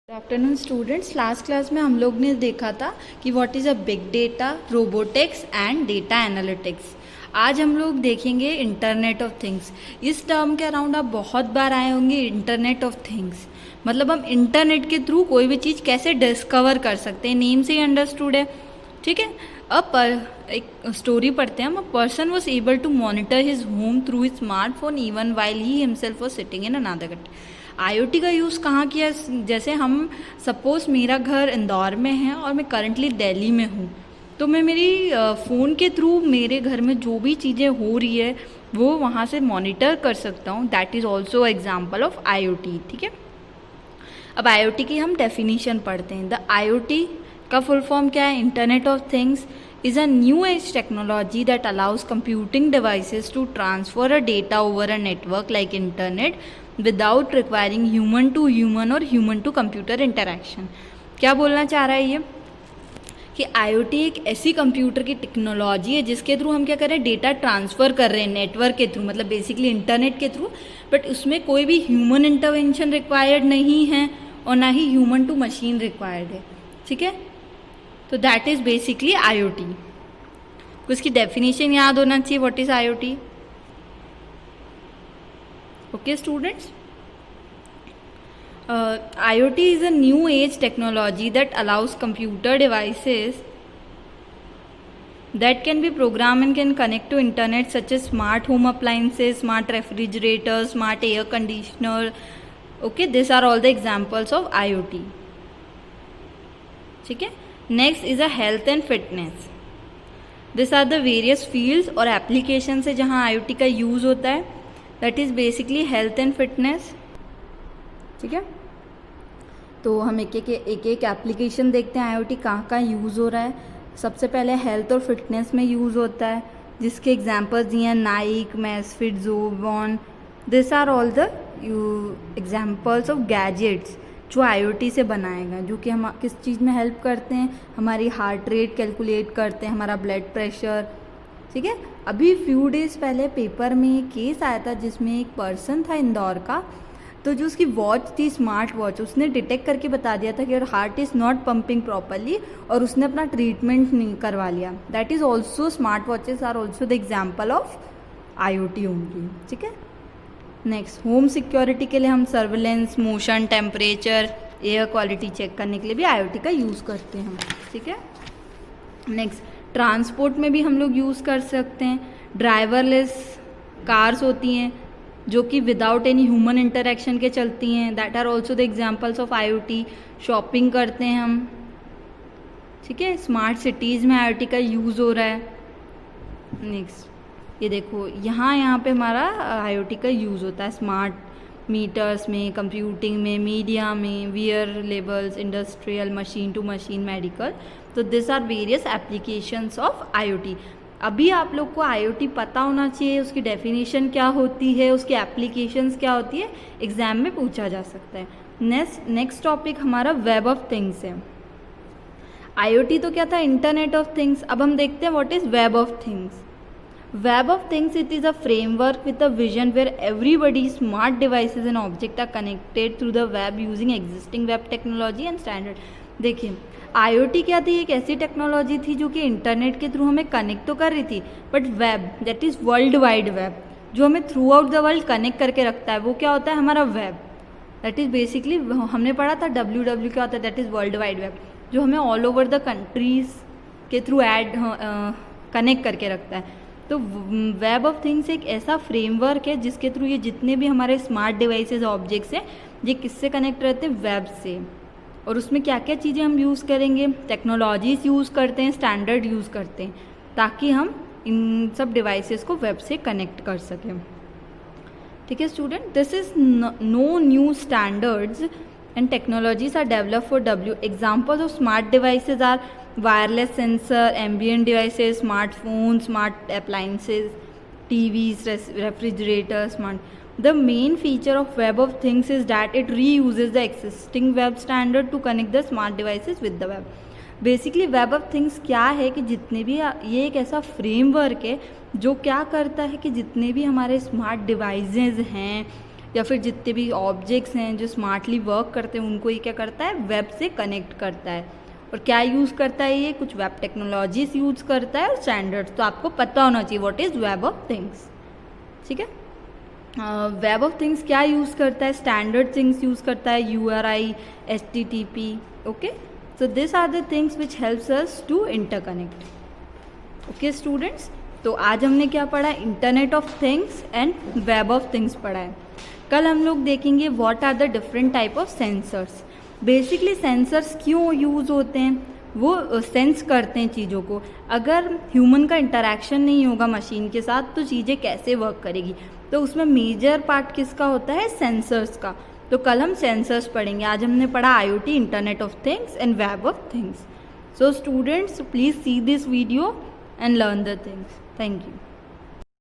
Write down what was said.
Good afternoon students. Last class में हम लोग ने देखा था कि what is a big data, robotics and data analytics. आज हम लोग देखेंगे इंटरनेट ऑफ थिंग्स। इस टर्म के अराउंड आप बहुत बार आए होंगे, इंटरनेट ऑफ थिंग्स। मतलब हम इंटरनेट के थ्रू कोई भी चीज़ कैसे डिस्कवर कर सकते हैं, नेम से ही अंडरस्टूड है। ठीक है। अब एक स्टोरी पढ़ते हैं हम। A person was able to monitor his home through his smartphone even while he himself was sitting in another country. IoT का यूज़ कहाँ किया? जैसे हम सपोज़ मेरा घर इंदौर में है और मैं करंटली दिल्ली में हूँ, तो मैं मेरी फ़ोन के थ्रू मेरे घर में जो भी चीज़ें हो रही है वो वहाँ से मॉनिटर कर सकता हूँ। That is also example of IoT। ठीक है। अब IoT की हम डेफिनीशन पढ़ते हैं। द IoT का फुल फॉर्म क्या है? Internet of things is a new age technology that allows computing devices to transfer a data over a network like internet without requiring human to human or human to computer interaction। क्या बोलना चाह रहा है ये कि IoT एक ऐसी computer की टेक्नोलॉजी है जिसके थ्रू हम क्या कर रहे हैं, डेटा ट्रांसफ़र कर रहे हैं नेटवर्क के थ्रू, मतलब बेसिकली इंटरनेट के थ्रू। बट उसमें कोई भी ह्यूमन इंटरवेंशन रिक्वायर्ड नहीं है और ना ही ह्यूमन टू मशीन रिक्वायर्ड है। ठीक है। तो दैट इज़ बेसिकली IoT। उसकी डेफिनेशन याद होना चाहिए, what is IoT। Okay students, IoT is a new age technology that allows computer devices that can be programmed and can connect to internet, such as smart home appliances, smart refrigerators, smart air conditioner. Okay, these are all the examples of IoT. ठीक है। Next is a health and fitness. This are the various fields और applications है जहाँ IoT का use होता है। That is basically health and fitness. ठीक है। तो हम एक एक एप्लीकेशन देखते हैं IoT कहाँ कहाँ यूज़ हो रहा है। सबसे पहले हेल्थ और फिटनेस में यूज़ होता है, जिसके एग्जांपल्स दिए हैं Nike, Misfit, Jawbone. This are all the examples of gadgets जो IoT से बनाएगा, जो कि हम किस चीज़ में हेल्प करते हैं, हमारी हार्ट रेट कैलकुलेट करते हैं, हमारा ब्लड प्रेशर। ठीक है। अभी फ्यू डेज़ पहले पेपर में एक केस आया था जिसमें एक पर्सन था इंदौर का, तो जो उसकी वॉच थी, स्मार्ट वॉच, उसने डिटेक्ट करके बता दिया था कि your heart is not pumping properly, और उसने अपना ट्रीटमेंट नहीं करवा लिया। That is also, smart watches are also the example of IoT only. ठीक है। नेक्स्ट, होम सिक्योरिटी के लिए हम surveillance, motion, temperature, air quality check करने के लिए भी IoT का यूज़ करते हैं हम। ठीक है। नेक्स्ट, ट्रांसपोर्ट में भी हम लोग यूज़ कर सकते हैं। ड्राइवरलेस कार्स होती हैं जो कि विदाउट एनी ह्यूमन इंटरेक्शन के चलती हैं। That are also the examples of IoT। Shopping करते हैं हम। ठीक है। स्मार्ट सिटीज़ में IoT का यूज़ हो रहा है। नेक्स्ट, ये देखो यहाँ पे हमारा IoT का यूज़ होता है स्मार्ट मीटर्स में, कंप्यूटिंग में, मीडिया में, wearables, industrial, machine to machine, medical. तो this are various applications of IoT। अभी आप लोग को IoT पता होना चाहिए, उसकी डेफिनेशन क्या होती है, उसकी एप्लीकेशंस क्या होती है, एग्जाम में पूछा जा सकता है। नेक्स्ट टॉपिक हमारा वेब ऑफ थिंग्स है। IoT तो क्या था, इंटरनेट ऑफ थिंग्स। अब हम देखते हैं what is web of things. Web of Things, it is a framework with a vision where everybody's smart devices and objects are connected through the web using existing web technology and standard। देखिए IoT क्या थी, एक ऐसी technology थी जो कि internet के through हमें कनेक्ट तो कर रही थी, but web, that is world wide web, जो हमें through out the world connect करके रखता है, वो क्या होता है, हमारा वेब। दैट इज़ बेसिकली, हमने पढ़ा था WW क्या होता है, that is world wide web, जो हमें ऑल ओवर द कंट्रीज़ के थ्रू कनेक्ट करके रखता है। तो वेब ऑफ थिंग्स एक ऐसा फ्रेमवर्क है जिसके थ्रू ये जितने भी हमारे स्मार्ट डिवाइसेस, ऑब्जेक्ट्स हैं, ये किससे कनेक्ट रहते हैं, वेब से। और उसमें क्या क्या चीज़ें हम यूज़ करेंगे, टेक्नोलॉजीज़ यूज़ करते हैं, स्टैंडर्ड यूज़ करते हैं, ताकि हम इन सब डिवाइसेस को वेब से कनेक्ट कर सकें। ठीक है student, this is no new standards and technologies are developed for W। Examples of smart devices are wireless sensor, ambient devices, smartphones, smart appliances, TVs, refrigerators, smart। The main feature of Web of Things is that it reuses the existing web standard to connect the smart devices with the web। Basically web of things क्या है कि जितने भी, ये एक ऐसा framework है जो क्या करता है कि जितने भी हमारे स्मार्ट डिवाइसेस हैं या फिर जितने भी ऑब्जेक्ट्स हैं जो स्मार्टली वर्क करते हैं उनको ये क्या करता है, वेब से कनेक्ट करता है। और क्या यूज़ करता है ये, कुछ वेब टेक्नोलॉजीज यूज़ करता है और स्टैंडर्ड्स। तो आपको पता होना चाहिए what is web of things, ठीक है। वेब ऑफ थिंग्स क्या यूज़ करता है, स्टैंडर्ड थिंग्स यूज़ करता है, URI, HTTP, okay. So this are the things which helps us to interconnect. Okay students, तो आज हमने क्या पढ़ा, internet of things and web of things पढ़ा है। कल हम लोग देखेंगे what are the different type of sensors. Basically sensors क्यों यूज़ होते हैं, वो सेंस करते हैं चीज़ों को। अगर ह्यूमन का इंटरेक्शन नहीं होगा मशीन के साथ तो चीज़ें कैसे वर्क करेगी, तो उसमें मेजर पार्ट किसका होता है, सेंसर्स का। तो कल हम सेंसर्स पढ़ेंगे। आज हमने पढ़ा IoT, internet of things and web of things. So students please see this video and learn the things. Thank you.